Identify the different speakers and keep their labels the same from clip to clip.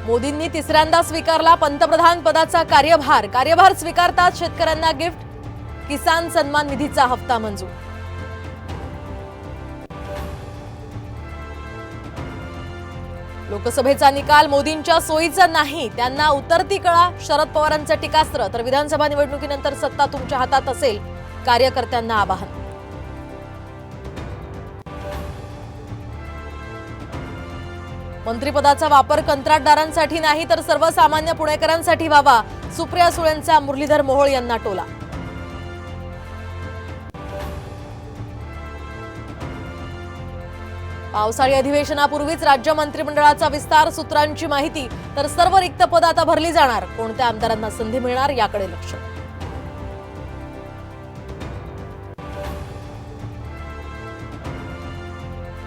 Speaker 1: मोदींनी तिसऱ्यांदा स्वीकारला पंतप्रधान पदाचा कार्यभार स्वीकारताच शेतकऱ्यांना गिफ्ट, किसान सन्मान निधीचा हप्ता मंजूर। लोकसभेचा निकाल मोदींच्या सोयीचा नाही, त्यांना उतरती कळा, शरद पवारांचं टीकास्त्र। तर विधानसभा निवडणुकीनंतर सत्ता तुमच्या हातात असेल, कार्यकर्त्यांना आवाहन। मंत्रिपदाचा वापर कंत्राटदारांसाठी नाही तर सर्वसामान्य पुणेकरांसाठी व्हावा, सुप्रिया सुळेंचा मुरलीधर मोहोळ यांना टोला। पावसाळी अधिवेशनापूर्वीच राज्य मंत्रिमंडळाचा विस्तार, सूत्रांची माहिती। तर सर्व रिक्त पद आता भरली जाणार, कोणत्या आमदारांना संधी मिळणार याकडे लक्ष।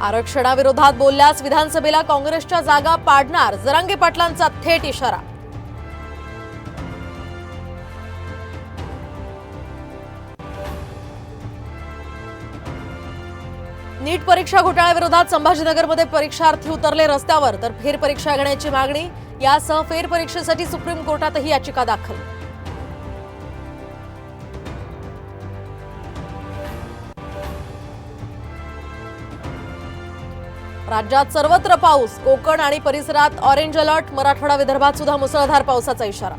Speaker 1: आरक्षणाविरोधात बोलल्यास विधानसभेला काँग्रेसच्या जागा पाडणार, जरांगे पाटलांचा थेट इशारा। नीट परीक्षा घोटाळ्याविरोधात संभाजीनगरमध्ये परीक्षार्थी उतरले रस्त्यावर, तर फेरपरीक्षा घेण्याची मागणी, यासह फेरपरीक्षेसाठी सुप्रीम कोर्टातही याचिका दाखल। राज्यात सर्वत्र पाऊस, कोकण आणि परिसरात ऑरेंज अलर्ट, मराठवाडा विदर्भात सुद्धा मुसळधार पावसाचा इशारा।